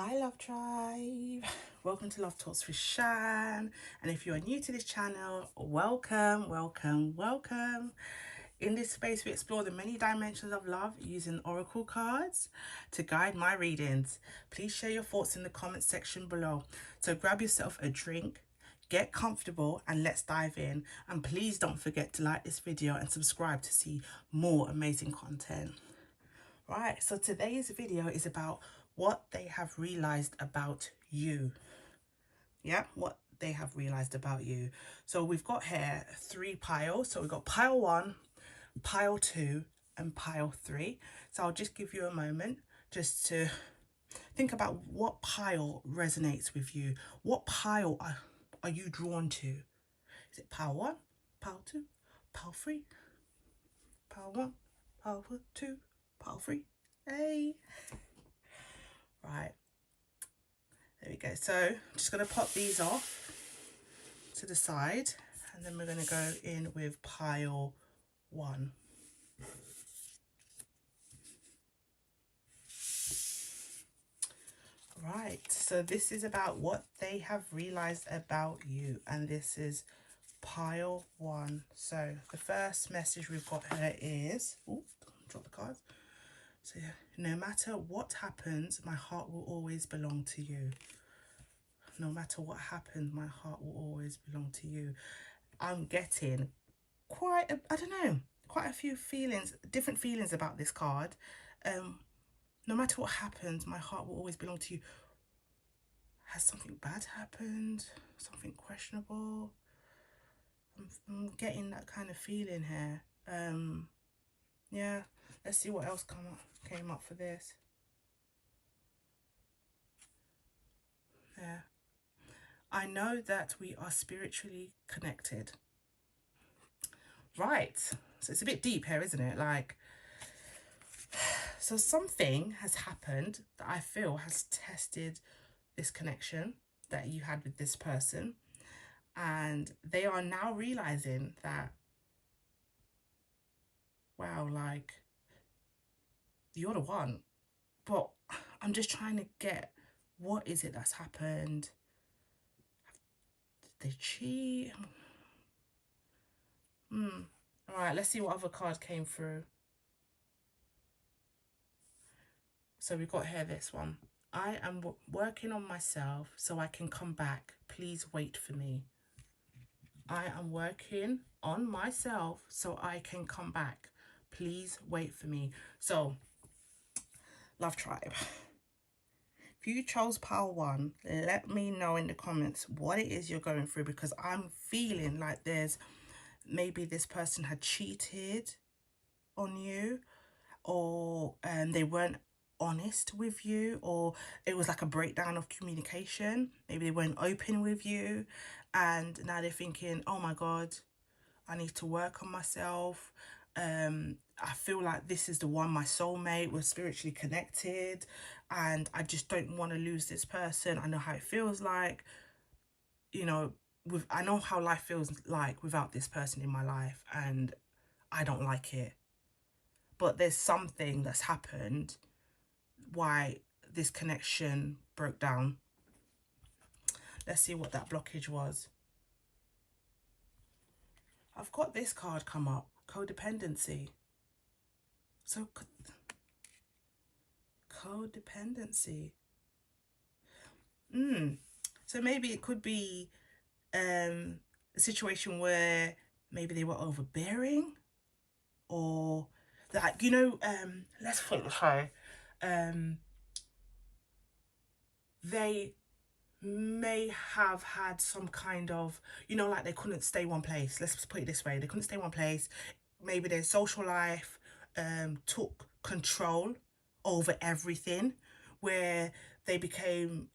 Hi Love Tribe, welcome to Love Talks with Shan, and if you are new to this channel, welcome. In this space we explore the many dimensions of love using oracle cards to guide my readings. Please share your thoughts in the comment section below. So grab yourself a drink, get comfortable, and let's dive in. And please don't forget to like this video and subscribe to see more amazing content. Right, so today's video is about what they have realized about you. Yeah, what they have realized about you. So we've got here 3 piles. So we've got pile 1, pile 2, and pile 3. So I'll just give you a moment just to think about what pile resonates with you. What pile are you drawn to? Is it pile 1, pile 2, pile 3, pile 1, pile 2, pile 3? Hey. Right, there we go. So I'm just going to pop these off to the side, and then we're going to go in with pile 1. Right, so this is about what they have realized about you, and this is pile 1. So the first message we've got here is, oh, drop the cards. So no matter what happens, my heart will always belong to you. No matter what happens, my heart will always belong to you. I'm getting quite a few feelings, different feelings about this card. No matter what happens, my heart will always belong to you. Has something bad happened? Something questionable? I'm getting that kind of feeling here. Yeah, let's see what else came up for this. Yeah. I know that we are spiritually connected. Right. So it's a bit deep here, isn't it? Like, so something has happened that I feel has tested this connection that you had with this person. And they are now realizing that, wow, like, you're the one. But I'm just trying to get, what is it that's happened? Did they cheat? All right, let's see what other card came through. So we got here this one. I am working on myself so I can come back. Please wait for me. I am working on myself so I can come back. Please wait for me. So, Love Tribe, if you chose pile 1, let me know in the comments what it is you're going through, because I'm feeling like maybe this person had cheated on you, or they weren't honest with you, or it was like a breakdown of communication. Maybe they weren't open with you, and now they're thinking, oh my god, I need to work on myself. I feel like this is the one, my soulmate, we're spiritually connected, and I just don't want to lose this person. I know how it feels like, you know, I know how life feels like without this person in my life, and I don't like it. But there's something that's happened why this connection broke down. Let's see what that blockage was. I've got this card come up, codependency. So codependency. So maybe it could be a situation where maybe they were overbearing, or that, you know, let's put it this way. They may have had some kind of, you know, like they couldn't stay one place. Let's put it this way. They couldn't stay one place. Maybe their social life took control over everything, where they became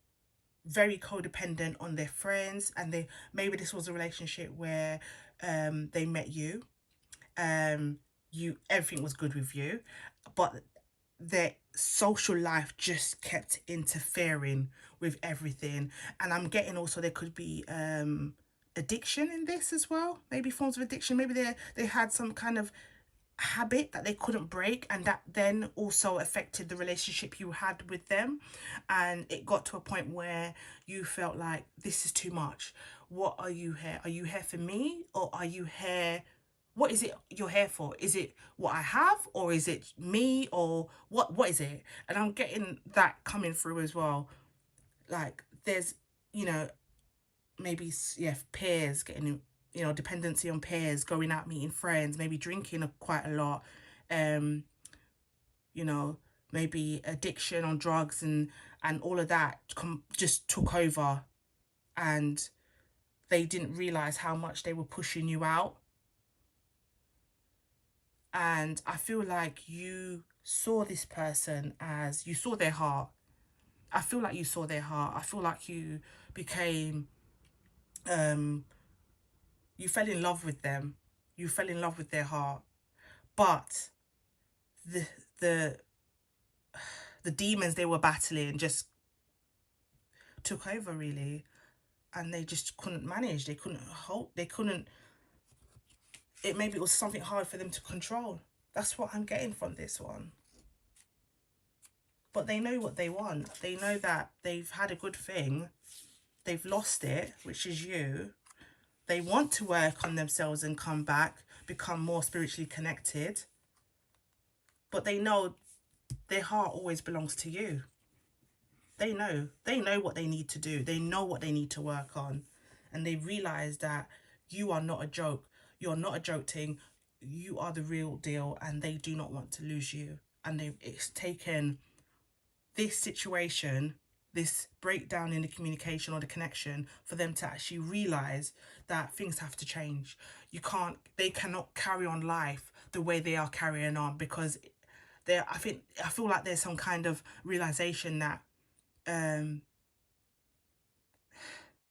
very codependent on their friends, and maybe this was a relationship where they met you, everything was good with you, but their social life just kept interfering with everything. And I'm getting also there could be addiction in this as well, maybe forms of addiction. Maybe they had some kind of habit that they couldn't break, and that then also affected the relationship you had with them. And it got to a point where you felt like, this is too much. What are you here? Are you here for me, or are you here, what is it you're here for? Is it what I have, or is it me, or what is it? And I'm getting that coming through as well. Like, there's, you know, maybe, yeah, peers getting, dependency on peers, going out meeting friends, maybe drinking quite a lot, um you know, maybe addiction on drugs, and all of that just took over, and they didn't realize how much they were pushing you out. And I feel like you saw this person as, you saw their heart. I feel like you saw their heart. I feel like you became, um you fell in love with them. You fell in love with their heart. But the the the demons they were battling just took over, really, and they just couldn't manage. They couldn't hold. They couldn't. It maybe it was something hard for them to control. That's what I'm getting from this one. But they know what they want. They know that they've had a good thing. They've lost it, which is you. They want to work on themselves and come back, become more spiritually connected. But they know their heart always belongs to you. They know what they need to do. They know what they need to work on. And they realize that you are not a joke. You're not a joke thing. You are the real deal, and they do not want to lose you. And it's taken this situation, this breakdown in the communication or the connection, for them to actually realize that things have to change. They cannot carry on life the way they are carrying on, because I feel like there's some kind of realization that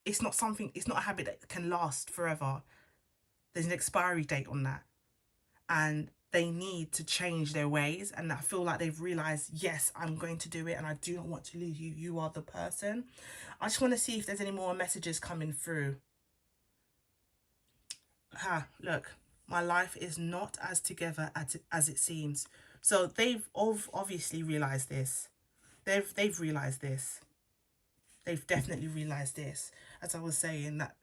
it's not a habit that can last forever. There's an expiry date on that, and they need to change their ways. And I feel like they've realized, yes, I'm going to do it, and I do not want to lose you. You are the person. I just want to see if there's any more messages coming through. Look, my life is not as together as it seems. So they've obviously realized this. They've realized this. They've definitely realized this. As I was saying, that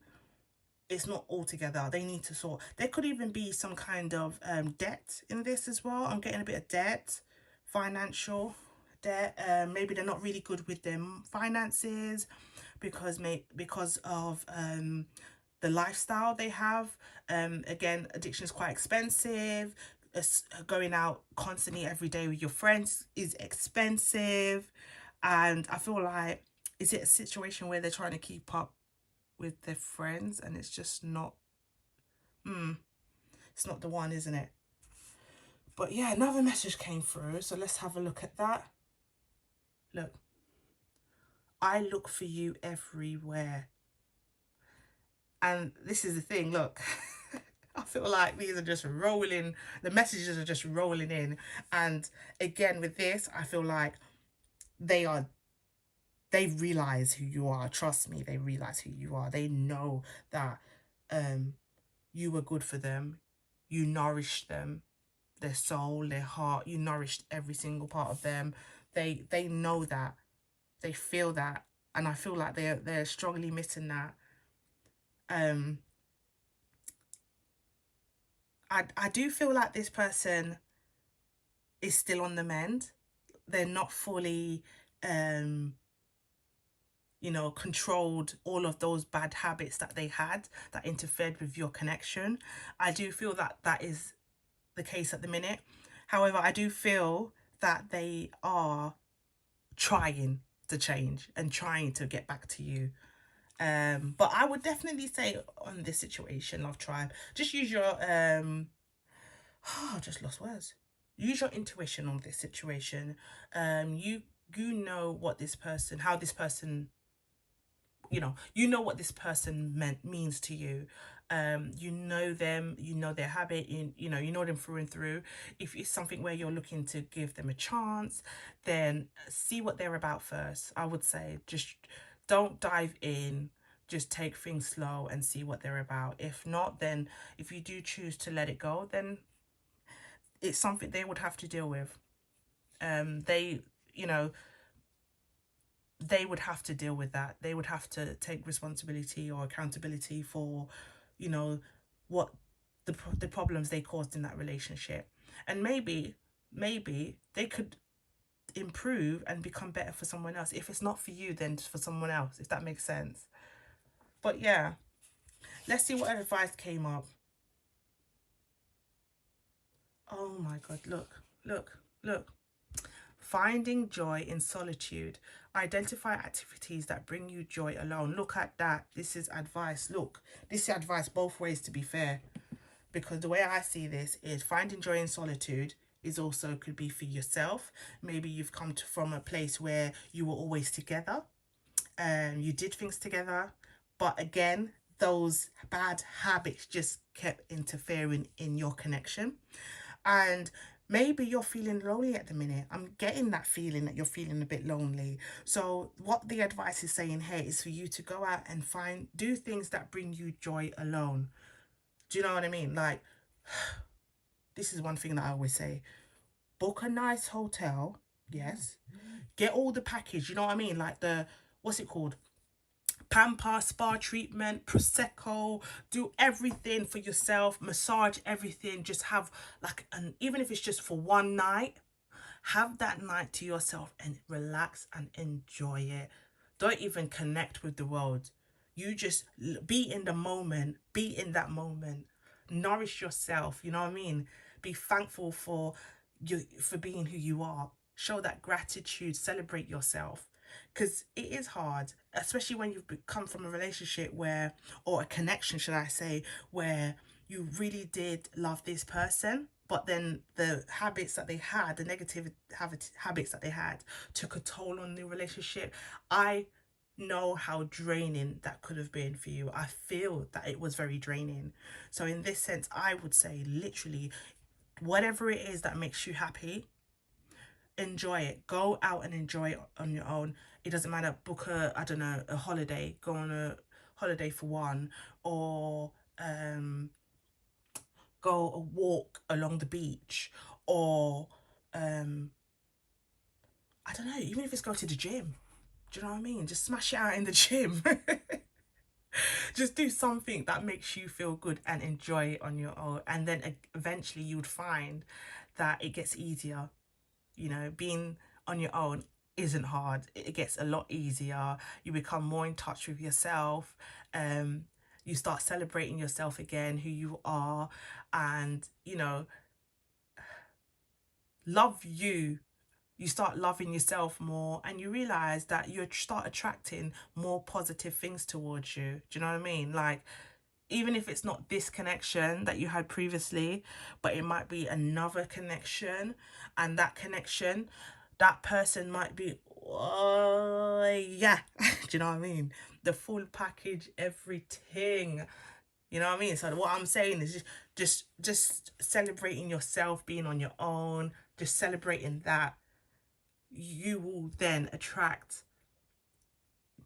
it's not all together. They need to sort. There could even be some kind of debt in this as well. I'm getting a bit of debt, financial debt. Maybe they're not really good with their finances because of the lifestyle they have. Again, addiction is quite expensive. Going out constantly every day with your friends is expensive. And I feel like, is it a situation where they're trying to keep up with their friends, and it's just not, it's not the one, isn't it? But yeah, another message came through, so let's have a look at that. Look, I look for you everywhere. And this is the thing, look, I feel like these are just rolling, the messages are just rolling in. And again, with this, I feel like they realize who you are. Trust me, they realize who you are. They know that you were good for them. You nourished them, their soul, their heart. You nourished every single part of them. They know that. They feel that. And I feel like they're strongly missing that. I do feel like this person is still on the mend. They're not fully controlled all of those bad habits that they had that interfered with your connection. I do feel that that is the case at the minute. However, I do feel that they are trying to change and trying to get back to you. But I would definitely say on this situation, Love Tribe, just use your I just lost words. Use your intuition on this situation. You know what this person, how this person, you know what this person means to you. You know them, you know their habit, you know them through and through. If it's something where you're looking to give them a chance, then see what they're about first. I would say just don't dive in, just take things slow and see what they're about. If not, then if you do choose to let it go, then it's something they would have to deal with. They, you know, they would have to deal with that. They would have to take responsibility or accountability for, you know, what the problems they caused in that relationship. And maybe they could improve and become better for someone else. If it's not for you, then for someone else, if that makes sense. But yeah, let's see what advice came up. Oh my God, look. Finding joy in solitude. Identify activities that bring you joy alone. Look at that. This is advice. Look, this is advice both ways, to be fair. Because the way I see this is finding joy in solitude is also could be for yourself. Maybe you've come from a place where you were always together and you did things together. But again, those bad habits just kept interfering in your connection. And maybe you're feeling lonely at the minute. I'm getting that feeling that you're feeling a bit lonely. So what the advice is saying here is for you to go out and do things that bring you joy alone. Do you know what I mean? Like, this is one thing that I always say. Book a nice hotel, yes. Get all the package, you know what I mean? Like what's it called? Pamper, spa treatment, prosecco, do everything for yourself, massage everything, just have like even if it's just for one night, have that night to yourself and relax and enjoy it. Don't even connect with the world. You just be in the moment, be in that moment, nourish yourself, you know what I mean? Be thankful for you, for being who you are. Show that gratitude, celebrate yourself, because it is hard, especially when you've come from a relationship where, or a connection should I say, where you really did love this person, but then the habits that they had, the negative habits that they had, took a toll on the relationship. I know how draining that could have been for you. I feel that it was very draining. So in this sense, I would say literally whatever it is that makes you happy, enjoy it. Go out and enjoy it on your own. It doesn't matter. Book I don't know, a holiday. Go on a holiday for one, or go a walk along the beach, or I don't know, even if it's go to the gym. Do you know what I mean? Just smash it out in the gym. Just do something that makes you feel good and enjoy it on your own. And then eventually you would find that it gets easier. You know, being on your own isn't hard. It gets a lot easier. You become more in touch with yourself. You start celebrating yourself again, who you are, and love you. You start loving yourself more, and you realize that you start attracting more positive things towards you. Do you know what I mean? Like, even if it's not this connection that you had previously, but it might be another connection, and that connection, that person might be, oh yeah, do you know what I mean? The full package, everything. You know what I mean? So what I'm saying is just celebrating yourself, being on your own, just celebrating that. You will then attract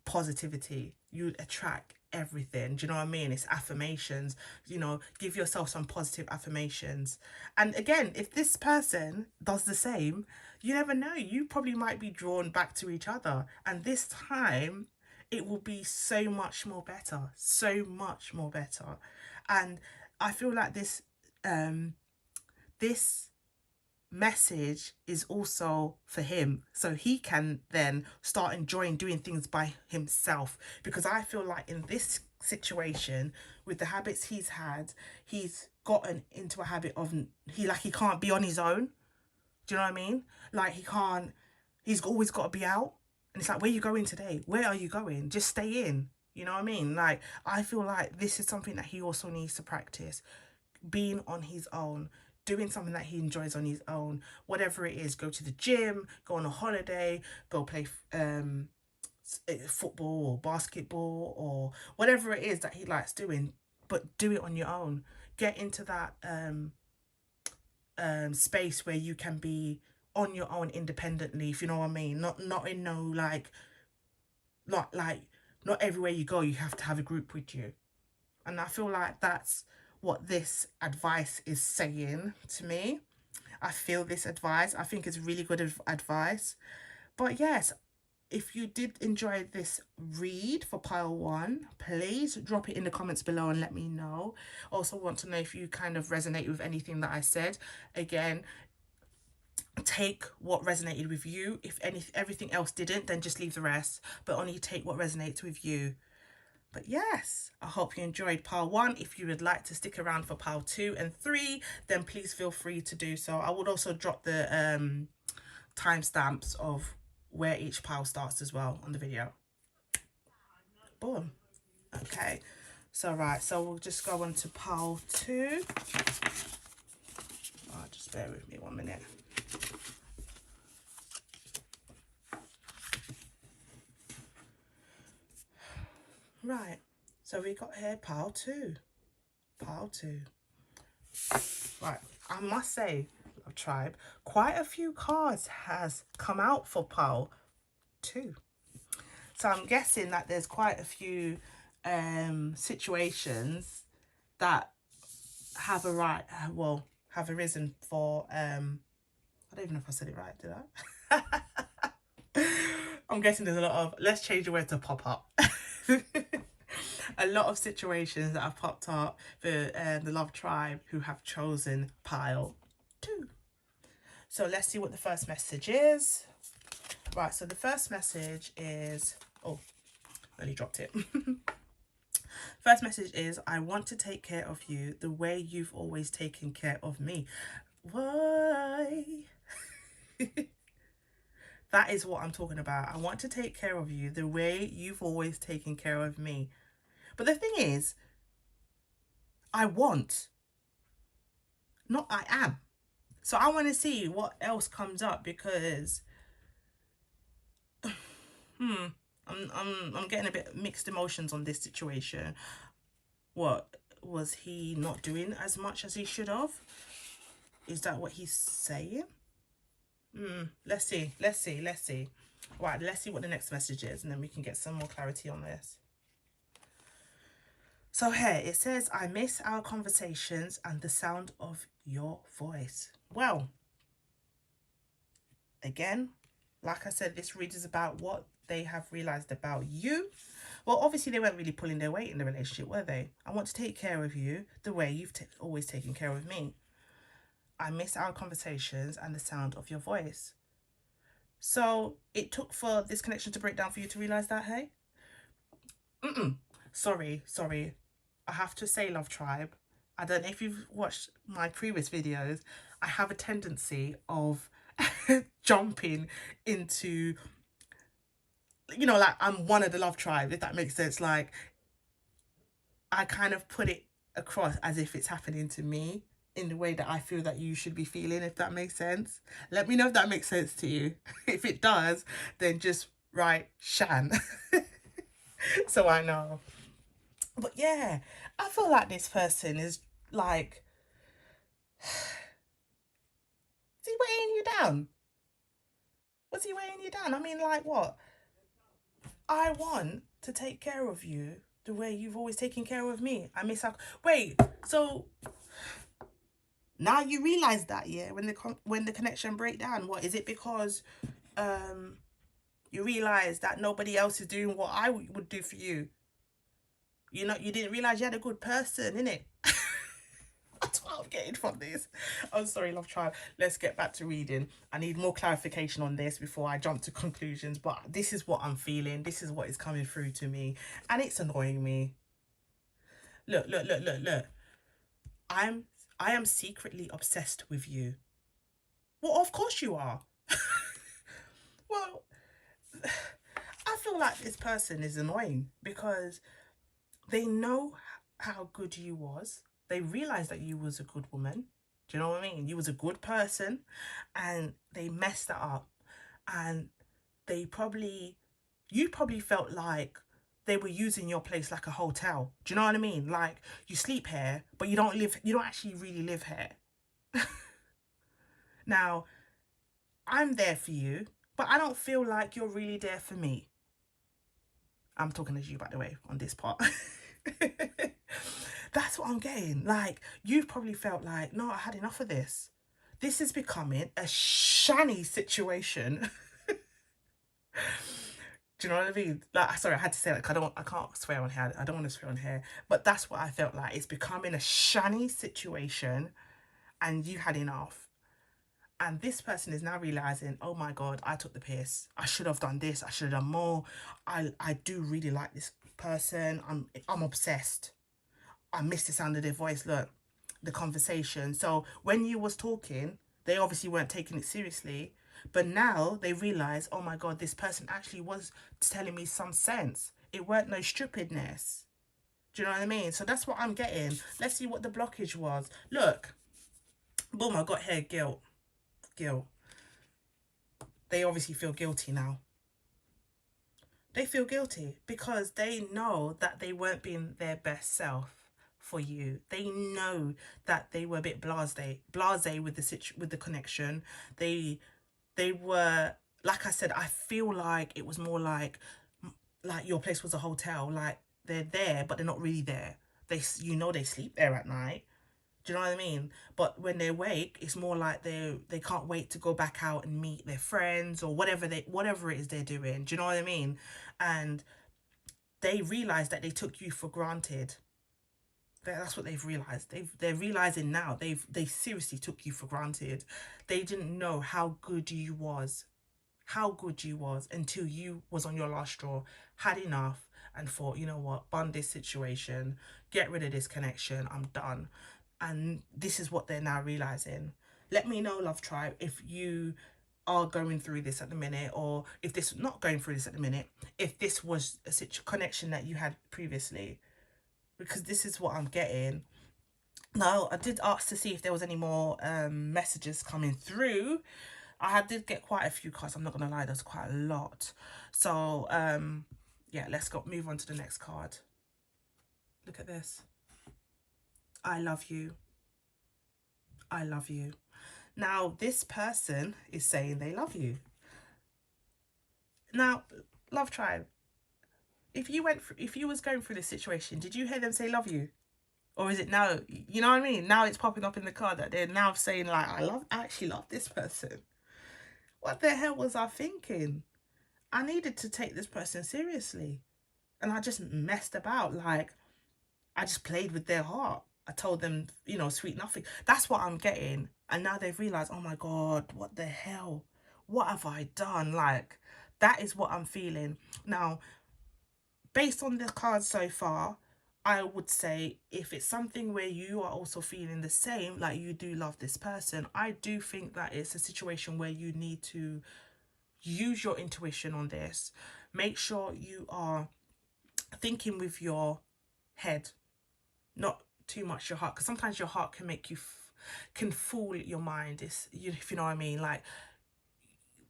positivity. You attract everything. Do you know what I mean? It's affirmations. Give yourself some positive affirmations. And again, if this person does the same, you never know. You probably might be drawn back to each other. And this time, it will be so much more better. So much more better. And I feel like this message is also for him, so he can then start enjoying doing things by himself, because I feel like in this situation, with the habits he's had, he's gotten into a habit of he can't be on his own. Do you know what I mean? Like, he's always got to be out, and it's like, where are you going today? Where are you going? Just stay in. You know what I mean? Like, I feel like this is something that he also needs to practice, being on his own, doing something that he enjoys on his own, whatever it is. Go to the gym, go on a holiday, go play football or basketball, or whatever it is that he likes doing, but do it on your own. Get into that space where you can be on your own independently, if you know what I mean. Not in no not everywhere you go you have to have a group with you. And I feel like that's what this advice is saying to me. I feel this advice. I think it's really good advice. But yes, if you did enjoy this read for pile 1, please drop it in the comments below and let me know. Also want to know if you kind of resonate with anything that I said. Again, take what resonated with you. If everything else didn't, then just leave the rest, but only take what resonates with you. But yes, I hope you enjoyed pile 1. If you would like to stick around for pile 2 and 3, then please feel free to do so. I would also drop the timestamps of where each pile starts as well on the video. Boom. Okay, so so we'll just go on to pile 2. Just bear with me 1 minute. Right, so we got here pile 2. Right, I must say, tribe, quite a few cards has come out for pile 2. So I'm guessing that there's quite a few situations that have have arisen for I don't even know if I said it right, did I? I'm guessing there's a lot of, let's change the word to pop up. A lot of situations that have popped up for the Love Tribe who have chosen pile 2. So let's see what the first message is. Right, so the first message is, oh, nearly dropped it. First message is, I want to take care of you the way you've always taken care of me. Why? That is what I'm talking about. I want to take care of you the way you've always taken care of me. But the thing is, I want, not I am. So I want to see what else comes up, because I'm getting a bit mixed emotions on this situation. What, was he not doing as much as he should have? Is that what he's saying? Let's see. Right, let's see what the next message is, and then we can get some more clarity on this. So here it says, I miss our conversations and the sound of your voice. Well, again, like I said, this read is about what they have realized about you. Well, obviously they weren't really pulling their weight in the relationship, were they? I want to take care of you the way you've always taken care of me. I miss our conversations and the sound of your voice. So it took for this connection to break down for you to realize that, hey? Sorry. I have to say, Love Tribe, I don't know if you've watched my previous videos, I have a tendency of jumping into, you know, like I'm one of the Love Tribe, if that makes sense. Like, I kind of put it across as if it's happening to me in the way that I feel that you should be feeling, if that makes sense. Let me know if that makes sense to you. If it does, then just write Shan. So I know. But yeah, I feel like this person is like, is he weighing you down? Was he weighing you down? I mean, like, what? I want to take care of you the way you've always taken care of me. I miss out. Wait, so now you realize that, yeah, when the connection break down, what is it? Because you realize that nobody else is doing what I would do for you. You know, you didn't realize you had a good person, innit? That's what I'm getting from this. I'm sorry, Love Tribe. Let's get back to reading. I need more clarification on this before I jump to conclusions. But this is what I'm feeling. This is what is coming through to me. And it's annoying me. Look. I am secretly obsessed with you. Well, of course you are. Well, I feel like this person is annoying because they know how good you was. They realized that you was a good woman. Do you know what I mean? You was a good person, and they messed that up. And you probably felt like they were using your place like a hotel. Do you know what I mean? Like, you sleep here, but you don't actually really live here. Now, I'm there for you, but I don't feel like you're really there for me. I'm talking as you, by the way, on this part. That's what I'm getting. Like, you've probably felt like, no, I had enough of this. this is becoming a shanny situation. Do you know what I mean? Like, sorry, I had to say that. I can't swear on here. I don't want to swear on here. But that's what I felt like. It's becoming a shanny situation, and you had enough. And this person is now realizing, oh my God, I took the piss. I should have done this. I should have done more. I do really like this person. I'm obsessed. I miss the sound of their voice. Look, the conversation. So when you was talking, they obviously weren't taking it seriously. But now they realize, oh my God, this person actually was telling me some sense. It weren't no stupidness. Do you know what I mean? So that's what I'm getting. Let's see what the blockage was. Look, boom, I got here, guilt. Guilt. They obviously feel guilty now. They feel guilty because they know that they weren't being their best self for you. They know that they were a bit blasé with the connection. They were, like I said, I feel like it was more like your place was a hotel. Like, they're there, but they're not really there. They sleep there at night. Do you know what I mean? But when they wake, it's more like they can't wait to go back out and meet their friends or whatever it is they're doing. Do you know what I mean? And they realize that they took you for granted. That's what they've realized. They're realizing now they seriously took you for granted. They didn't know how good you was, until you was on your last straw, had enough, and thought, you know what, bun this situation, get rid of this connection, I'm done. And this is what they're now realizing. Let me know, Love Tribe, if you are going through this at the minute, or if this not going through this at the minute, if this was a connection that you had previously, because this is what I'm getting. Now, I did ask to see if there was any more messages coming through. I did get quite a few cards. I'm not gonna lie, there's quite a lot. So yeah, let's move on to the next card. Look at this. I love you. I love you. Now, this person is saying they love you. Now, Love Tribe, if you was going through this situation, did you hear them say love you? Or is it now, you know what I mean? Now it's popping up in the card that they're now saying, like, I actually love this person. What the hell was I thinking? I needed to take this person seriously. And I just messed about. Like, I just played with their heart. I told them, sweet nothing. That's what I'm getting. And now they've realized, oh my God, what the hell? What have I done? Like, that is what I'm feeling. Now, based on the cards so far, I would say if it's something where you are also feeling the same, like you do love this person, I do think that it's a situation where you need to use your intuition on this. Make sure you are thinking with your head, not too much your heart, because sometimes your heart can make you can fool your mind. If you know what I mean. Like,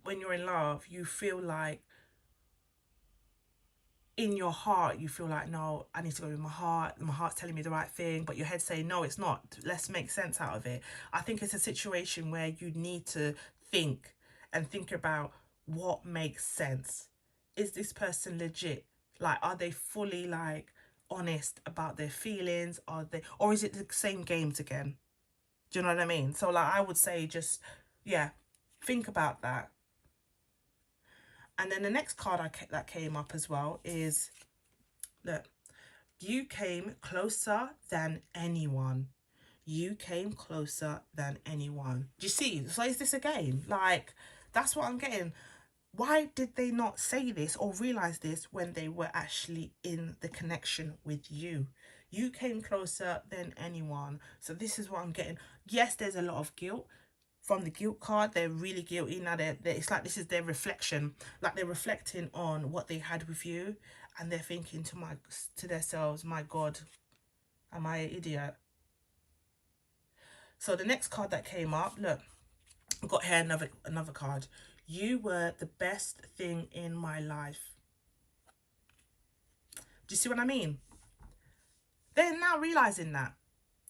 when you're in love, you feel like in your heart you feel like, no, I need to go with my heart's telling me the right thing, but your head's saying, no, it's not, let's make sense out of it. I think it's a situation where you need to think about what makes sense. Is this person legit? Like, are they fully, like, honest about their feelings? Or is it the same games again? Do you know what I mean? So, like, I would say just, yeah, think about that. And then the next card that came up as well is, look, you came closer than anyone. You came closer than anyone. Do you see? So is this a game? Like, that's what I'm getting. Why did they not say this or realize this when they were actually in the connection with you? You came closer than anyone. So this is what I'm getting. Yes, there's a lot of guilt. From the guilt card, they're really guilty now. It's like this is their reflection. Like, they're reflecting on what they had with you, and they're thinking to themselves, my God, am I an idiot? So the next card that came up, look, I've got here another card. You were the best thing in my life. Do you see what I mean? They're now realizing that.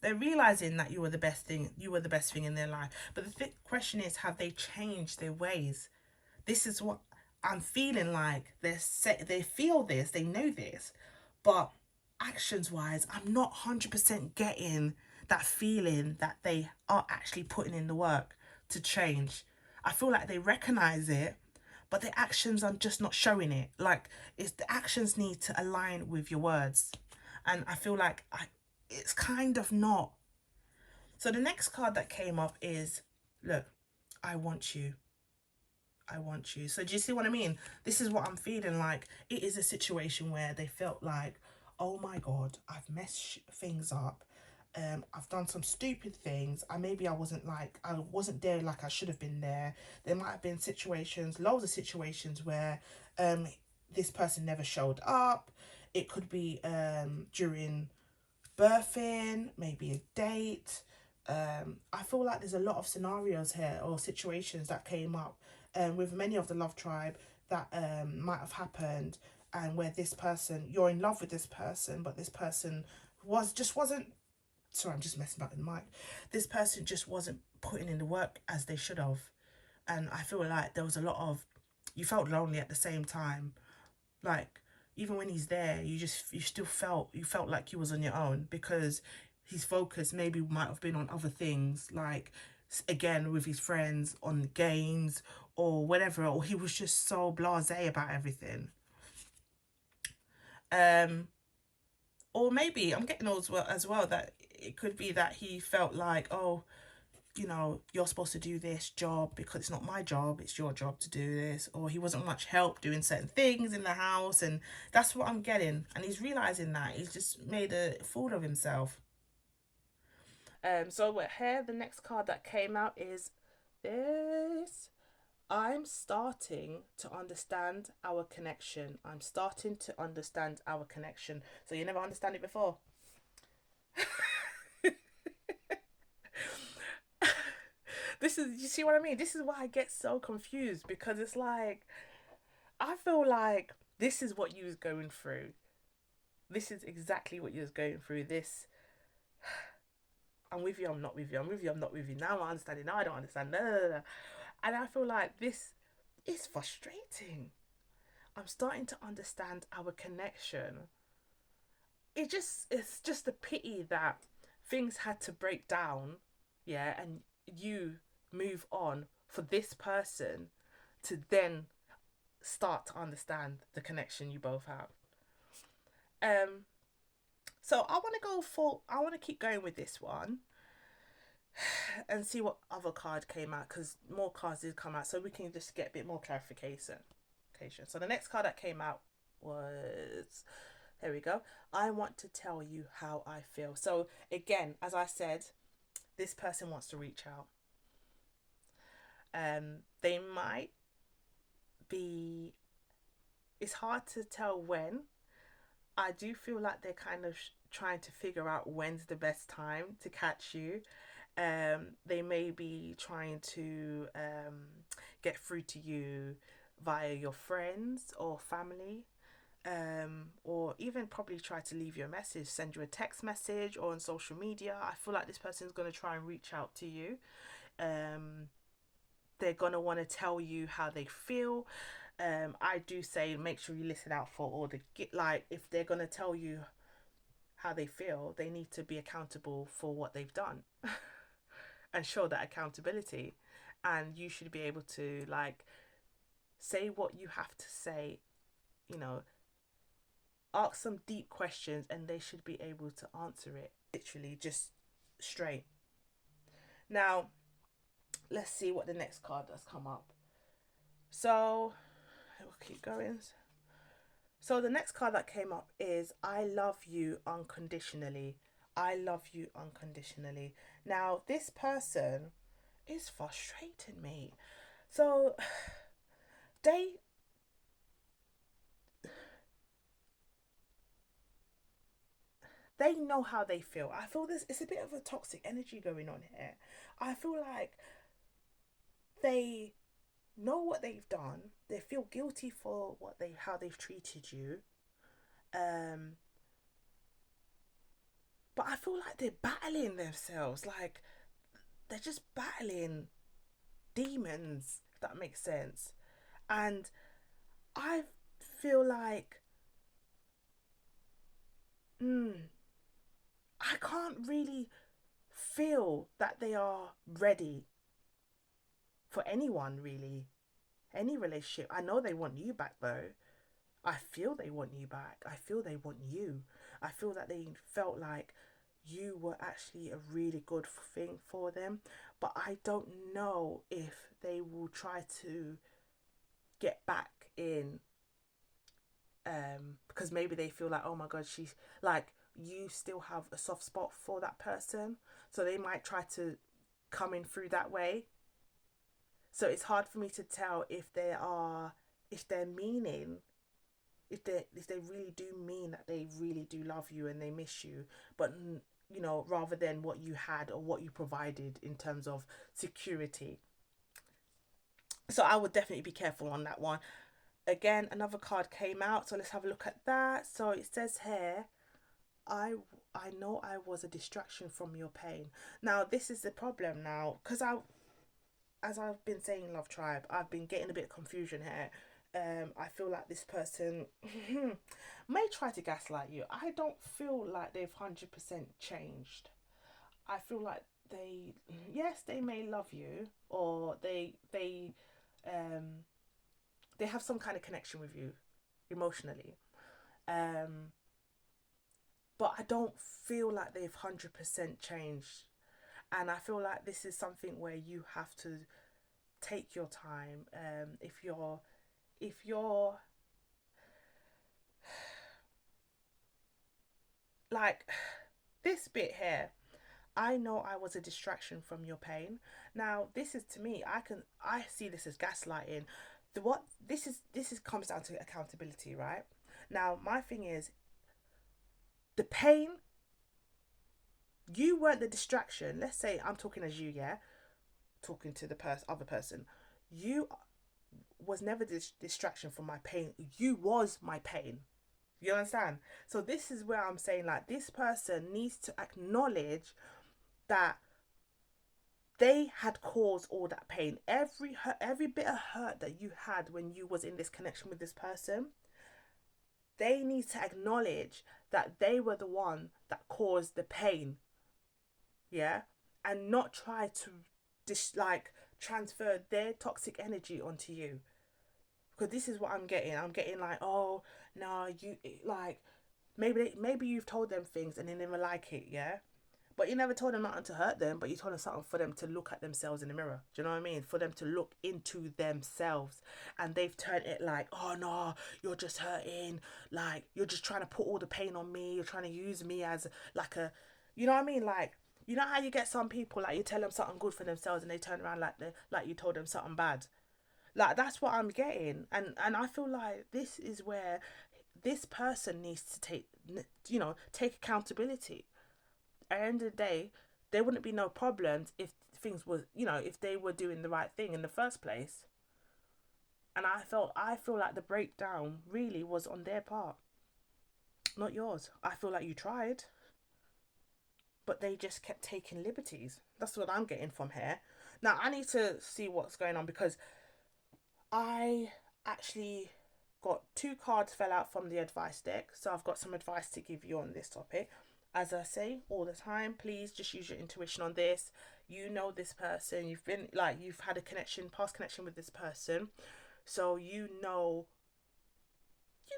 They're realizing that you were the best thing. You were the best thing in their life. But the question is, have they changed their ways? This is what I'm feeling like. They feel this. They know this. But actions-wise, I'm not 100% getting that feeling that they are actually putting in the work. to change. I feel like they recognize it, but the actions are just not showing it. Like, it's the actions need to align with your words. And I feel like it's kind of not. So the next card that came up is, look, I want you. I want you. So do you see what I mean? This is what I'm feeling like. It is a situation where they felt like, oh my God, I've messed things up. I've done some stupid things. I wasn't there like I should have been there. There might have been situations, loads of situations where this person never showed up. It could be during birthing, maybe a date. I feel like there's a lot of scenarios here or situations that came up with many of the love tribe that might have happened, and where this person, you're in love with this person, but this person wasn't, sorry, I'm just messing about in the mic. This person just wasn't putting in the work as they should have. And I feel like there was a lot of, you felt lonely at the same time. Like, even when he's there, you felt like you was on your own, because his focus maybe might have been on other things, like, again, with his friends, on games or whatever, or he was just so blasé about everything. Or maybe I'm getting as well that it could be that he felt like, oh, you know, you're supposed to do this job because it's not my job, it's your job to do this. Or he wasn't much help doing certain things in the house, and that's what I'm getting. And he's realizing that he's just made a fool of himself. So here, the next card that came out is this. I'm starting to understand our connection. I'm starting to understand our connection. So you never understand it before. This is, you see what I mean? This is why I get so confused, because it's like, I feel like this is what you was going through. This is exactly what you was going through. This, I'm with you, I'm not with you. I'm with you, I'm not with you. Now I understand it. Now I don't understand. No, no, no, no. And I feel like this is frustrating. I'm starting to understand our connection. It's just a pity that things had to break down, yeah, and you move on for this person to then start to understand the connection you both have. Um, so I want to keep going with this one and see what other card came out, because more cards did come out, so we can just get a bit more clarification. So the next card that came out was, here we go. I want to tell you how I feel. So again, as I said, this person wants to reach out. They might be, it's hard to tell when. I do feel like they're kind of trying to figure out when's the best time to catch you. They may be trying to get through to you via your friends or family, or even probably try to leave you a message, send you a text message, or on social media. I feel like this person's going to try and reach out to you. They're going to want to tell you how they feel. I do say make sure you listen out for all the, like, if they're going to tell you how they feel, they need to be accountable for what they've done and show that accountability. And you should be able to, like, say what you have to say, you know, ask some deep questions, and they should be able to answer it literally just straight. Now, let's see what the next card has come up. So, we'll keep going. So, the next card that came up is I love you unconditionally. I love you unconditionally. Now, this person is frustrating me. So, they they know how they feel. I feel this, it's a bit of a toxic energy going on here. I feel like they know what they've done. They feel guilty for how they've treated you. Um, but I feel like they're battling themselves. Like, they're just battling demons, if that makes sense. And I feel like, I can't really feel that they are ready. for anyone really, any relationship. I know they want you back though. I feel they want you back. I feel they want you. I feel that they felt like you were actually a really good thing for them. But I don't know if they will try to get back in, because maybe they feel like, oh my god, she's like, you still have a soft spot for that person. So they might try to come in through that way. So it's hard for me to tell if they're meaning, if they really do mean that they really do love you and they miss you, but you know, rather than what you had or what you provided in terms of security. So I would definitely be careful on that one. Again, another card came out, so let's have a look at that. So it says here, I I know I was a distraction from your pain. Now this is the problem now, because as I've been saying, Love Tribe, I've been getting a bit of confusion here. I feel like this person may try to gaslight you. I don't feel like they've 100% changed. I feel like yes, they may love you, or um, they have some kind of connection with you emotionally. Um, but I don't feel like they've 100% changed. And I feel like this is something where you have to take your time. If you're like this bit here, I know I was a distraction from your pain. Now this is, to me, I see this as gaslighting. The what this is comes down to accountability, right? Now my thing is, the pain, you weren't the distraction. Let's say I'm talking as you, yeah, talking to the other person. You was never this distraction from my pain. You was my pain. You understand? So this is where I'm saying, like, this person needs to acknowledge that they had caused all that pain. Every hurt, every bit of hurt that you had when you was in this connection with this person, they need to acknowledge that they were the one that caused the pain. Yeah, and not try to transfer their toxic energy onto you. Because this is what I'm getting. I'm getting like, oh no, you like, maybe you've told them things and they never like it, yeah. But you never told them nothing to hurt them, but you told them something for them to look at themselves in the mirror. Do you know what I mean? For them to look into themselves. And they've turned it like, oh no, you're just hurting. Like, you're just trying to put all the pain on me. You're trying to use me as like a, you know what I mean? Like, you know how you get some people, like, you tell them something good for themselves and they turn around like you told them something bad. Like, that's what I'm getting. And I feel like this is where this person needs to take accountability. At the end of the day, there wouldn't be no problems if things were, if they were doing the right thing in the first place. And I feel like the breakdown really was on their part, not yours. I feel like you tried, but they just kept taking liberties. That's what I'm getting from here. Now I need to see what's going on, because I actually got two cards fell out from the advice deck. So I've got some advice to give you on this topic. As I say all the time, please just use your intuition on this. You know this person. You've had a connection, past connection with this person. So you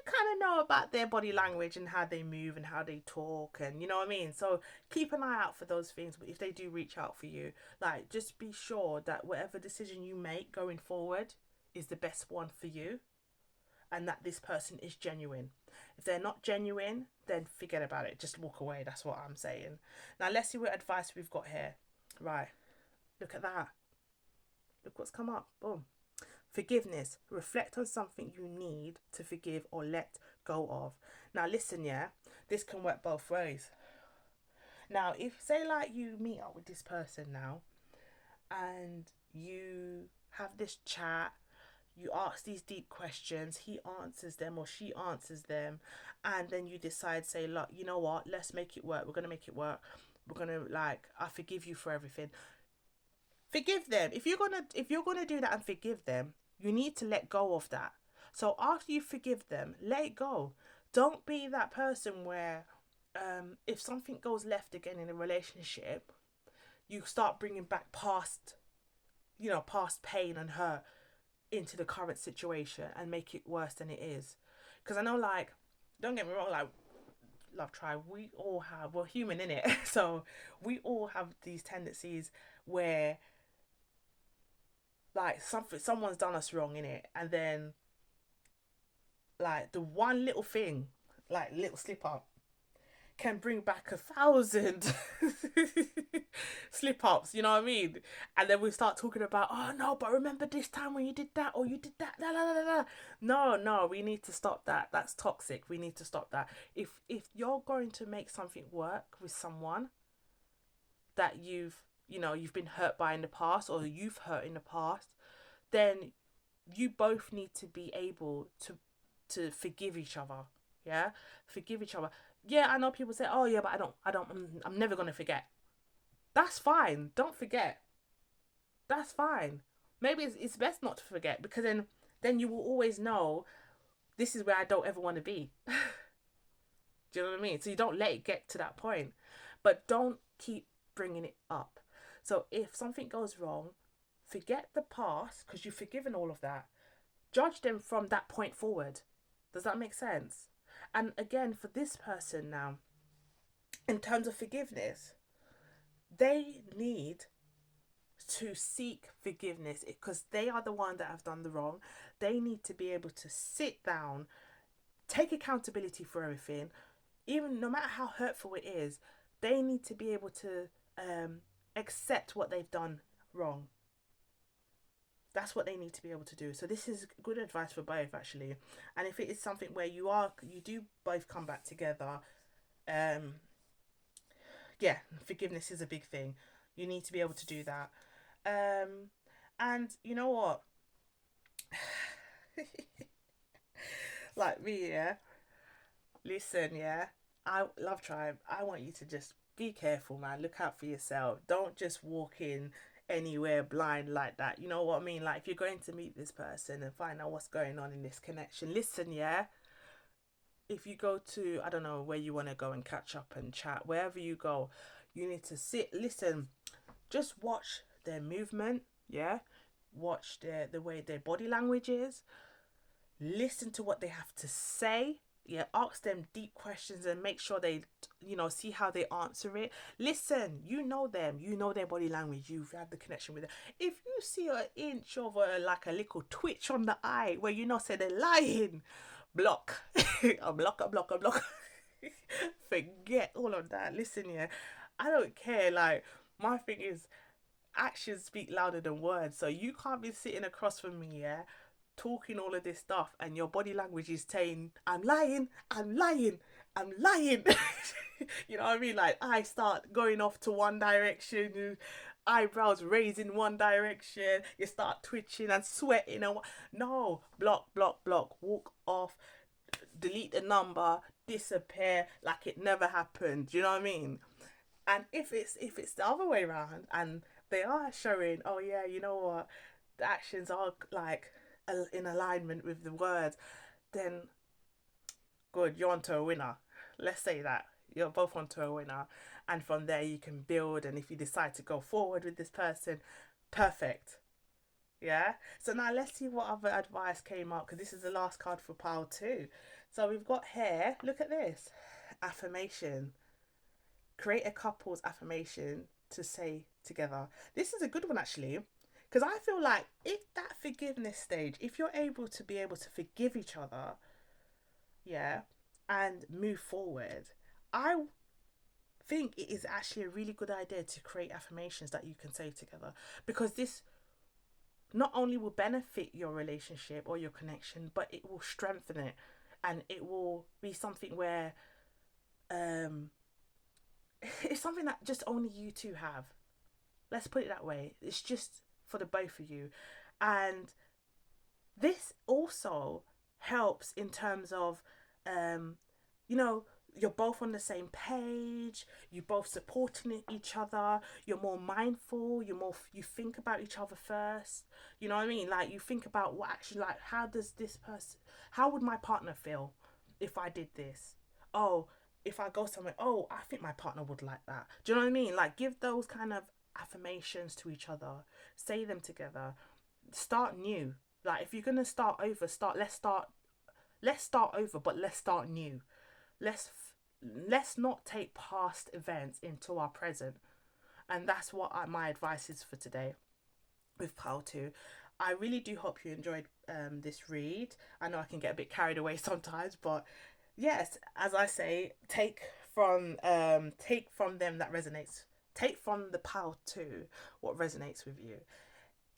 kind of know about their body language and how they move and how they talk, and you know what I mean. So keep an eye out for those things. But if they do reach out for you, like, just be sure that whatever decision you make going forward is the best one for you, and that this person is genuine. If they're not genuine, then forget about it. Just walk away. That's what I'm saying. Now let's see what advice we've got here. Right. Look at that. Look what's come up. Boom. Forgiveness. Reflect on something you need to forgive or let go of. Now listen, yeah, this can work both ways. Now, if say like you meet up with this person now and you have this chat, you ask these deep questions, he answers them or she answers them, and then you decide, say, look, you know what, let's make it work. We're gonna make it work. We're gonna, like, I forgive you for everything. Forgive them. If you're gonna do that and forgive them, you need to let go of that. So after you forgive them, let it go. Don't be that person where, if something goes left again in a relationship, you start bringing back past past pain and hurt into the current situation and make it worse than it is. Because I know, like, don't get me wrong, like, love tribe, we're human in it. So we all have these tendencies where, like, someone's done us wrong in it, and then, like, the one little thing, like, little slip up, can bring back 1,000 slip ups, you know what I mean? And then we start talking about, oh no, but remember this time when you did that, or you did that, la la la la. No, we need to stop that. That's toxic. We need to stop that. If you're going to make something work with someone that you've been hurt by in the past, or you've hurt in the past, then you both need to be able to forgive each other. Yeah, forgive each other. Yeah, I know people say, oh yeah, but I'm never gonna forget. That's fine. Don't forget. That's fine. Maybe it's best not to forget, because then you will always know this is where I don't ever want to be. Do you know what I mean? So you don't let it get to that point, but don't keep bringing it up. So if something goes wrong, forget the past, because you've forgiven all of that. Judge them from that point forward. Does that make sense? And again, for this person now, in terms of forgiveness, they need to seek forgiveness because they are the one that have done the wrong. They need to be able to sit down, take accountability for everything, even no matter how hurtful it is. They need to be able to accept what they've done wrong. That's what they need to be able to do. So this is good advice for both, actually. And if it is something where you do both come back together, um yeah, forgiveness is a big thing. You need to be able to do that. And you know what? Like me, yeah. Listen, yeah. I love tribe. I want you to just be careful, man. Look out for yourself. Don't just walk in anywhere blind like that. You know what I mean? Like, if you're going to meet this person and find out what's going on in this connection, listen, yeah. If you go to, I don't know, where you want to go and catch up and chat, wherever you go, you need to sit, listen, just watch their movement, yeah. Watch the way their body language is. Listen to what they have to say. Yeah, ask them deep questions and make sure they, see how they answer it. Listen, you know them, you know their body language, you've had the connection with them. If you see an inch of like a little twitch on the eye where say they're lying, block. A block, a block, a block. Forget all of that. Listen, yeah, I don't care. Like, my thing is, actions speak louder than words. So you can't be sitting across from me, yeah, talking all of this stuff, and your body language is saying, I'm lying, I'm lying, I'm lying. You know what I mean? Like, I start going off to one direction, eyebrows raised in one direction, you start twitching and sweating and no, block, block, block, walk off, delete the number, disappear like it never happened. Do you know what I mean? And if it's the other way around and they are showing, oh yeah, you know what, the actions are like in alignment with the words, then good, you're onto a winner. Let's say that you're both onto a winner, and from there you can build. And if you decide to go forward with this person, perfect. Yeah. So now let's see what other advice came up, because this is the last card for pile two. So we've got here. Look at this affirmation. Create a couple's affirmation to say together. This is a good one, actually, because I feel like if that forgiveness stage, if you're able to forgive each other, yeah, and move forward, I think it is actually a really good idea to create affirmations that you can say together, because this not only will benefit your relationship or your connection, but it will strengthen it, and it will be something where um it's something that just only you two have. Let's put it that way. It's just for the both of you. And this also helps in terms of, you know, you're both on the same page, you're both supporting each other, you're more mindful, you think about each other first. You know what I mean? Like, you think about what actually, like, how would my partner feel if I did this? Oh, if I go somewhere, oh, I think my partner would like that. Do you know what I mean? Like, give those kind of affirmations to each other. Say them together. Start new. Like if you're gonna start over, let's start over, but let's start new. Let's let's not take past events into our present. And that's what my advice is for today with Pile 2. I really do hope you enjoyed this read. I know I can get a bit carried away sometimes, but yes, as I say, take from them that resonates. Take from the Pile 2 what resonates with you,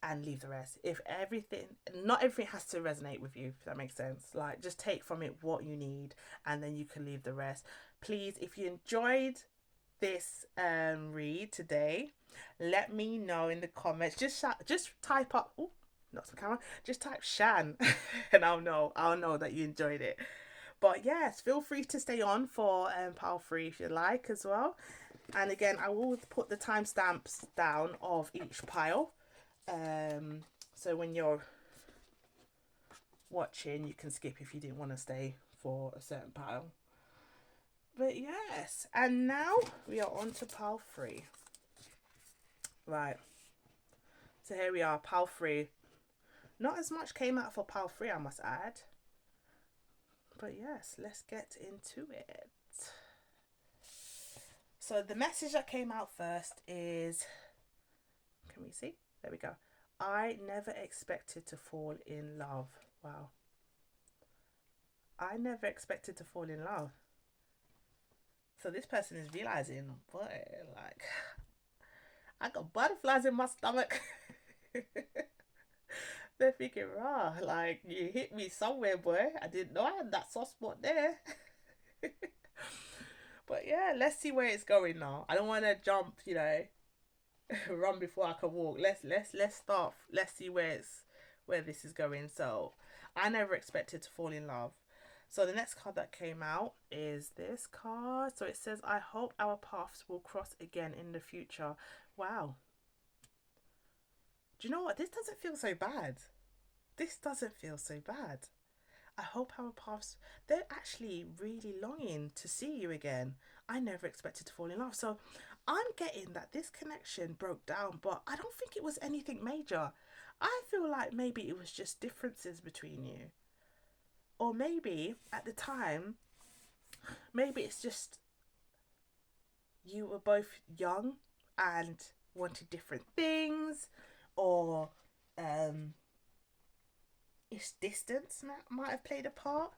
and leave the rest. If everything, not everything has to resonate with you, if that makes sense. Like, just take from it what you need, and then you can leave the rest. Please, if you enjoyed this read today, let me know in the comments. Just type up. Oh, not the camera. Just type Shan, and I'll know that you enjoyed it. But yes, feel free to stay on for pile 3 if you like as well. And again, I will put the timestamps down of each pile. So when you're watching, you can skip if you didn't want to stay for a certain pile. But yes, and now we are on to pile 3. Right. So here we are, pile 3. Not as much came out for pile 3, I must add. But yes, let's get into it. So the message that came out first is, can we see? There we go. I never expected to fall in love. Wow. I never expected to fall in love. So this person is realizing, boy, like, I got butterflies in my stomach. They're thinking, raw, like, you hit me somewhere, boy. I didn't know I had that soft spot there. But yeah, let's see where it's going now. I don't want to jump, run before I can walk. Let's start. Let's see where this is going. So I never expected to fall in love. So the next card that came out is this card. So it says, I hope our paths will cross again in the future. Wow. Do you know what? This doesn't feel so bad. This doesn't feel so bad. I hope our paths, they're actually really longing to see you again. I never expected to fall in love. So I'm getting that this connection broke down, but I don't think it was anything major. I feel like maybe it was just differences between you. Or maybe at the time, maybe it's just you were both young and wanted different things, or it's distance that might have played a part.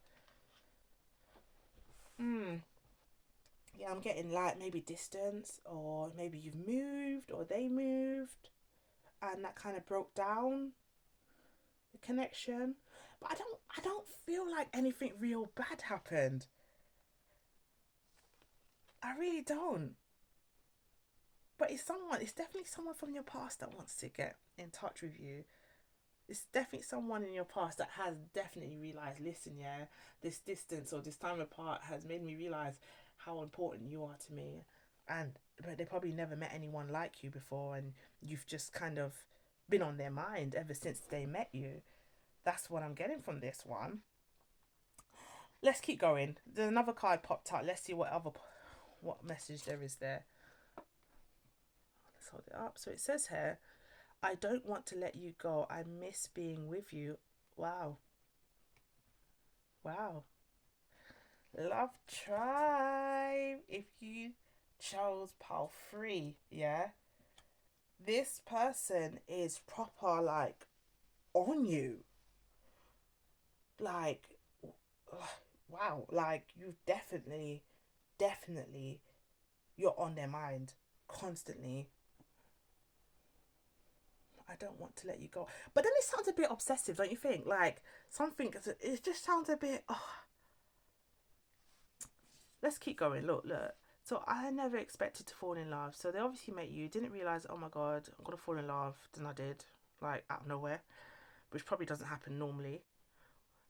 Yeah, I'm getting like maybe distance, or maybe you've moved or they moved, and that kind of broke down the connection. But I don't feel like anything real bad happened. I really don't. But it's definitely someone from your past that wants to get in touch with you. It's definitely someone in your past that has definitely realized, listen, yeah, this distance or this time apart has made me realize how important you are to me. But they probably never met anyone like you before, and you've just kind of been on their mind ever since they met you. That's what I'm getting from this one. Let's keep going. There's another card popped out. Let's see what message there is there. Let's hold it up. So it says here, I don't want to let you go. I miss being with you. Wow. Wow. Love tribe. If you chose pile 3, yeah, this person is proper like on you. Like, wow. Like, you definitely, you're on their mind constantly. I don't want to let you go. But then it sounds a bit obsessive, don't you think? Like, it just sounds a bit, oh. Let's keep going. Look. So I never expected to fall in love. So they obviously met you, didn't realise, oh my God, I'm going to fall in love. Then I did, like, out of nowhere, which probably doesn't happen normally.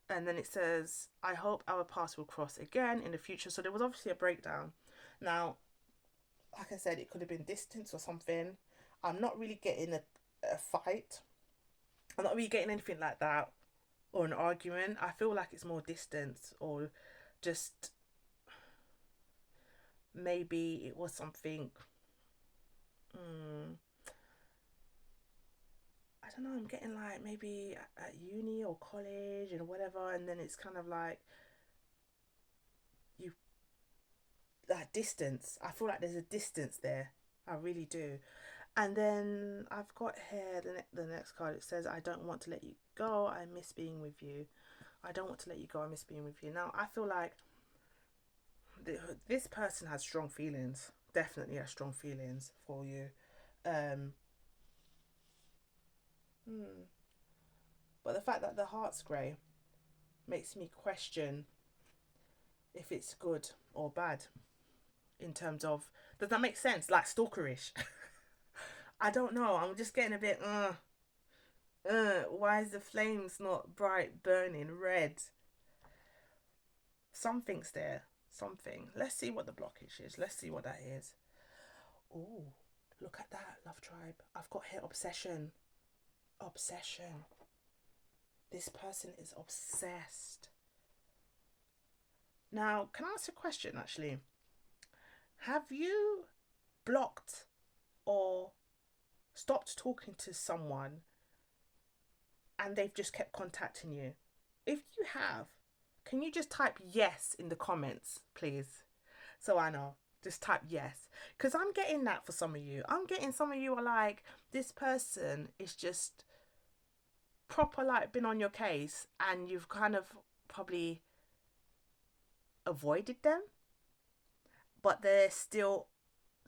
And then it says, I hope our paths will cross again in the future. So there was obviously a breakdown. Now, like I said, it could have been distance or something. I'm not really getting a fight. I'm not really getting anything like that, or an argument. I feel like it's more distance, or just maybe it was something. don't know, I'm getting like maybe at uni or college and whatever, and then it's kind of like you that distance. I feel like there's a distance there. I really do. And then I've got here the next card. It says, I don't want to let you go. I miss being with you. I don't want to let you go. I miss being with you. Now, I feel like this person has strong feelings. Definitely has strong feelings for you. Um, but the fact that the heart's grey makes me question if it's good or bad in terms of, does that make sense? Like stalkerish. I don't know. I'm just getting a bit, why is the flames not bright, burning red? Something's there. Something. Let's see what the blockage is. Let's see what that is. Oh, look at that, Love Tribe. I've got here obsession. Obsession. This person is obsessed. Now, can I ask a question actually? Have you blocked or stopped talking to someone and they've just kept contacting you? If you have, can you just type yes in the comments, please? So I know. Just type yes. Because I'm getting that for some of you. I'm getting some of you are like, this person is just proper like been on your case and you've kind of probably avoided them. But they're still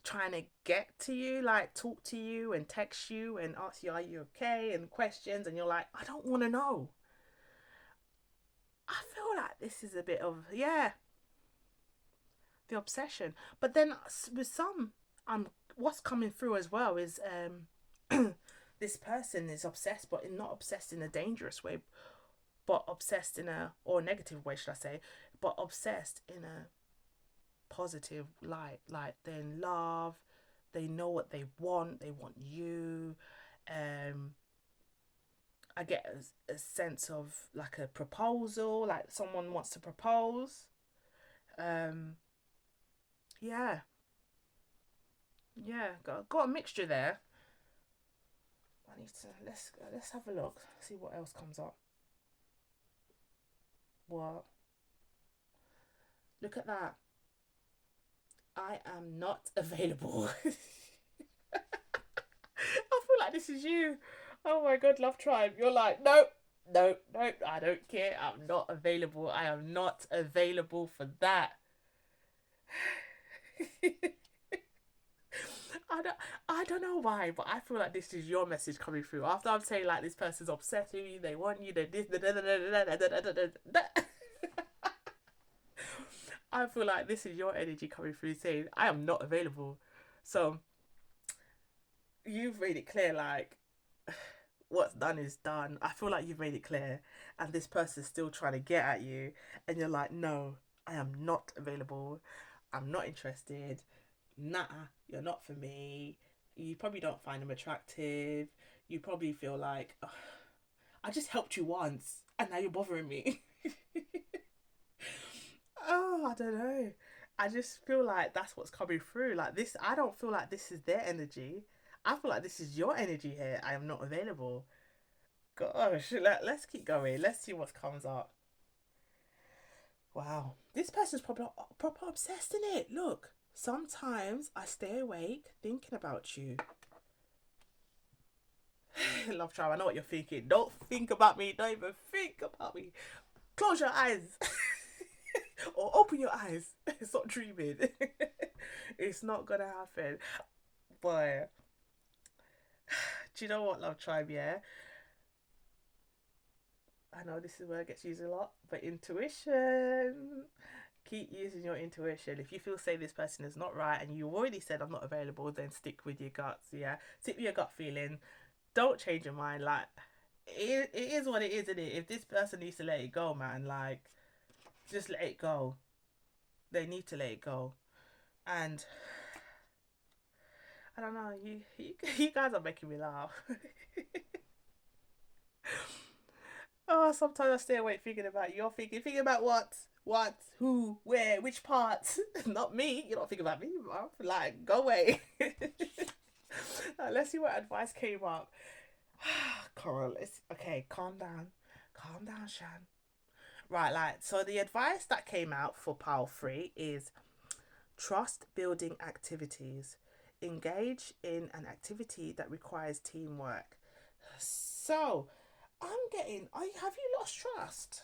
trying to get to you, like talk to you and text you and ask you, are you okay? And questions. And you're like, I don't want to know. I feel like this is a bit of, yeah, the obsession. But then with some, what's coming through as well is this person is obsessed, but not obsessed in a dangerous way, but obsessed in a, or negative way, should I say, but obsessed in a positive light. Like they're in love, they know what they want you. I get a sense of like a proposal, like someone wants to propose. Um, yeah, yeah, got a mixture there. I need to let's have a look, see what else comes up. What? Look at that. I am not available. I feel like this is you. Oh my god, Love Tribe. You're like, nope, nope, nope, I don't care. I'm not available. I am not available for that. I don't I don't know why, but I feel like this is your message coming through. After I'm saying like this person's obsessed with you, they want you, they this, I feel like this is your energy coming through saying I am not available. So you've made it clear like what's done is done. I feel like you've made it clear and this person's still trying to get at you and you're like, no, I am not available. I'm not interested. Nah, you're not for me. You probably don't find them attractive. You probably feel like, "Ugh, I just helped you once and now you're bothering me." Oh, I don't know. I just feel like that's what's coming through. Like this, I don't feel like this is their energy. I feel like this is your energy here. I am not available. Gosh, let's keep going. Let's see what comes up. Wow. This person's proper obsessed in it. Look, sometimes I stay awake thinking about you. Love child, I know what you're thinking. Don't think about me. Don't even think about me. Close your eyes. Or open your eyes. Stop dreaming. It's not gonna happen. But do you know what, Love Tribe? Yeah, I know this is where it gets used a lot, but intuition. Keep using your intuition. If you feel say this person is not right and you already said I'm not available, then stick with your guts. Yeah, stick with your gut feeling. Don't change your mind. Like it is what it is, isn't it? If this person needs to let it go, man, like just let it go. They need to let it go. And I don't know, you guys are making me laugh. Oh, sometimes I stay awake thinking about you. You're thinking about what? What? Who? Where? Which part? Not me. You're not thinking about me, bro. Like, go away. Let's see what advice came up. Coral, it's okay. Calm down, Shan. Right, like so, the advice that came out for pile 3 is trust building activities. Engage in an activity that requires teamwork. So, have you lost trust?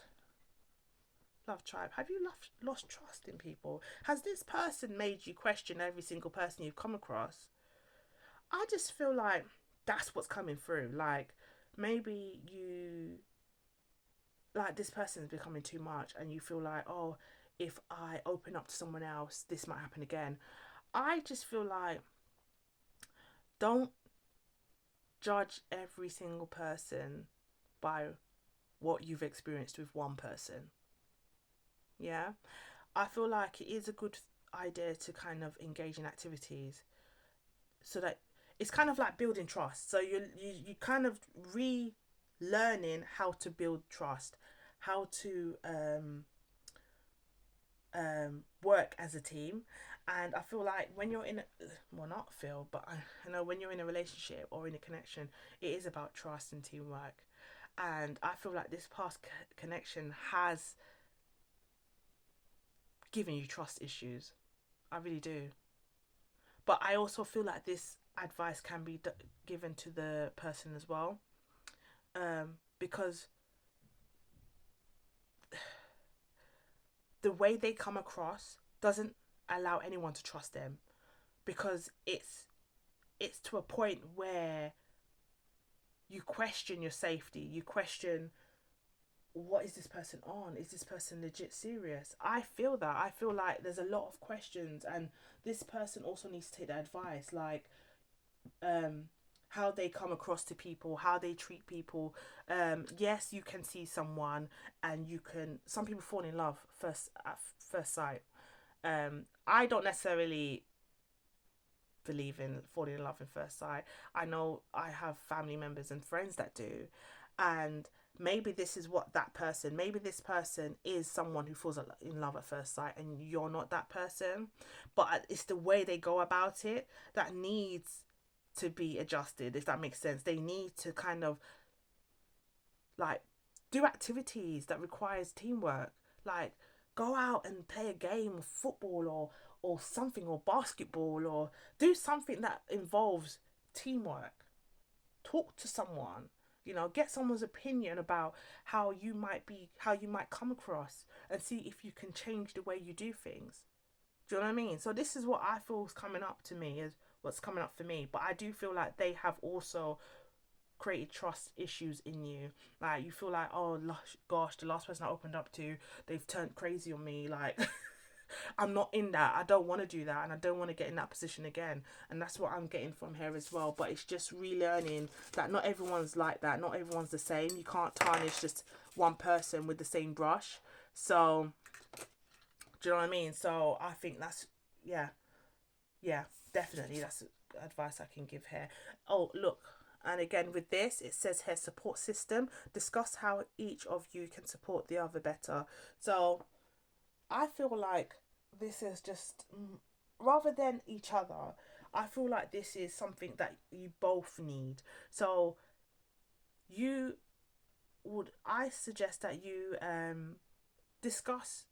Love tribe, have you lost trust in people? Has this person made you question every single person you've come across? I just feel like that's what's coming through. Like, maybe you, like, this person is becoming too much, and you feel like, oh, if I open up to someone else, this might happen again. I just feel like, don't judge every single person by what you've experienced with one person. Yeah. I feel like it is a good idea to kind of engage in activities so that it's kind of like building trust. So you kind of relearning how to build trust, how to work as a team. And I feel like when you're in a, well, not feel, but I know when you're in a relationship or in a connection, it is about trust and teamwork. And I feel like this past connection has given you trust issues. I really do. But I also feel like this advice can be given to the person as well, because the way they come across doesn't allow anyone to trust them, because it's to a point where you question your safety, you question, what is this person on, is this person legit serious? I feel that, I feel like there's a lot of questions, and this person also needs to take the advice, like, um how they come across to people, how they treat people. Yes, you can see someone, and you can, some people fall in love first at first sight. I don't necessarily believe in falling in love in first sight. I know I have family members and friends that do, and maybe this is what that person, maybe this person is someone who falls in love at first sight, and you're not that person. But it's the way they go about it that needs to be adjusted, if that makes sense. They need to kind of, like, do activities that requires teamwork, like go out and play a game of football, or something, or basketball, or do something that involves teamwork. Talk to someone, get someone's opinion about how you might come across, and see if you can change the way you do things. Do you know what I mean? So this is what I feel is coming up to me, is what's coming up for me. But I do feel like they have also created trust issues in you. Like, you feel like, oh gosh, the last person I opened up to, they've turned crazy on me. Like, I'm not in that. I don't want to do that, and I don't want to get in that position again. And that's what I'm getting from here as well. But it's just relearning that not everyone's like that. Not everyone's the same. You can't tarnish just one person with the same brush. So, do you know what I mean? So I think that's, yeah, yeah, definitely that's advice I can give here. Oh, look. And again, with this, it says here, support system. Discuss how each of you can support the other better. So I feel like this is just, rather than each other, I feel like this is something that you both need. So you I suggest that you discuss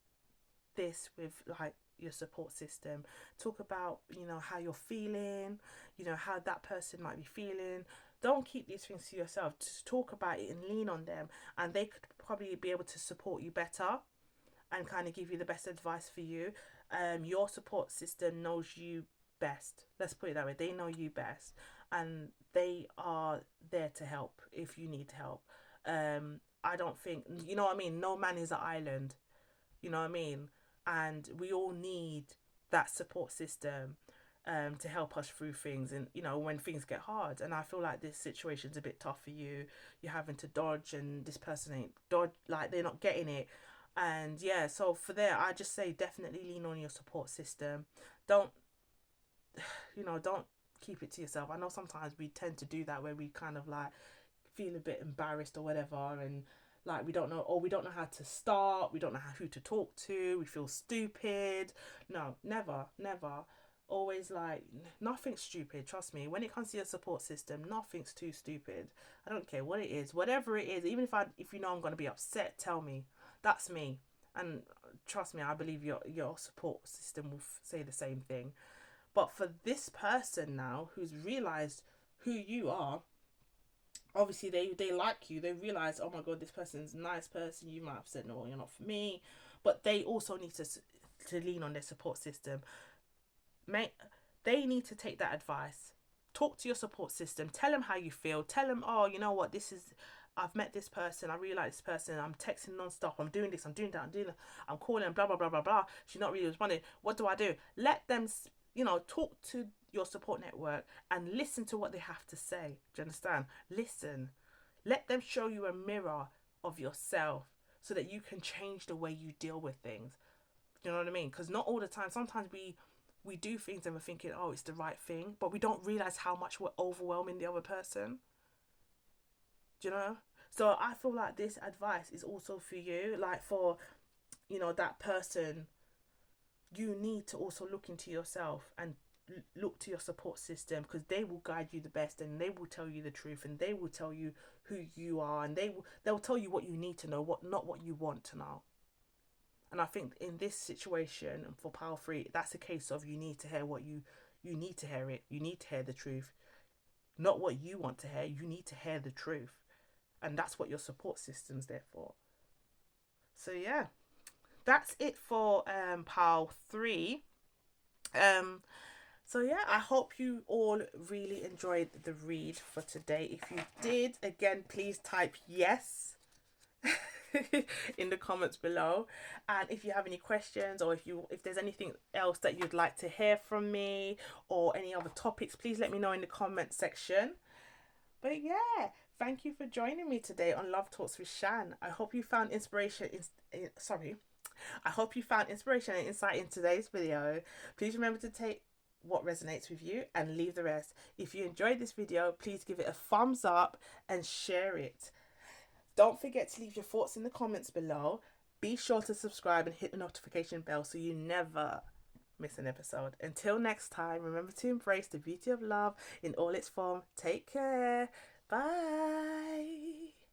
this with, like, your support system. Talk about, how you're feeling, how that person might be feeling. Don't keep these things to yourself. Just talk about it and lean on them, and they could probably be able to support you better and kind of give you the best advice for you. Your support system knows you best. Let's put it that way. They know you best, and they are there to help if you need help. I don't think, you know what I mean. No man is an island. You know what I mean. And we all need that support system, to help us through things, and when things get hard. And I feel like this situation's a bit tough for you. You're having to dodge, and this person ain't dodge, like, they're not getting it. And yeah, so for there, I just say definitely lean on your support system. Don't, don't keep it to yourself. I know sometimes we tend to do that, where we kind of like feel a bit embarrassed or whatever, and like we don't know how to start, we don't know who to talk to, we feel stupid. No, never, never. always like, nothing's stupid. Trust me. When it comes to your support system, nothing's too stupid. I don't care what it is, whatever it is. Even if you know I'm gonna be upset, tell me. That's me. And trust me, I believe your support system will say the same thing. But for this person now who's realized who you are, obviously they like you. They realize, oh my god, this person's a nice person. You might have said no, you're not for me, but they also need to lean on their support system. Mate, they need to take that advice. Talk to your support system. Tell them how you feel. Tell them, oh, you know what, this is. I've met this person. I really like this person. I'm texting non-stop. I'm doing this. I'm doing that. I'm doing that. I'm calling. Blah blah blah blah blah. She's not really responding. What do I do? Let them, talk to your support network and listen to what they have to say. Do you understand? Listen. Let them show you a mirror of yourself so that you can change the way you deal with things. Do you know what I mean? Because not all the time. Sometimes we do things and we're thinking, oh, it's the right thing, but we don't realize how much we're overwhelming the other person. Do you know? So I feel like this advice is also for you. Like for, that person, you need to also look into yourself and look to your support system, because they will guide you the best and they will tell you the truth and they will tell you who you are, and they'll tell you what you need to know, what not what you want to know. And I think in this situation for Power 3, that's a case of you need to hear what you need to hear it. You need to hear the truth. Not what you want to hear. You need to hear the truth. And that's what your support system's there for. So yeah. That's it for Power 3. So yeah, I hope you all really enjoyed the read for today. If you did, again, please type yes in the comments below. And if you have any questions, or if there's anything else that you'd like to hear from me, or any other topics, please let me know in the comment section. But yeah, thank you for joining me today on Love Talks with Shan. I hope you found inspiration I hope you found inspiration and insight in today's video. Please remember to take what resonates with you and leave the rest. If you enjoyed this video, please give it a thumbs up and share it. Don't forget to leave your thoughts in the comments below. Be sure to subscribe and hit the notification bell so you never miss an episode. Until next time, remember to embrace the beauty of love in all its form. Take care. Bye.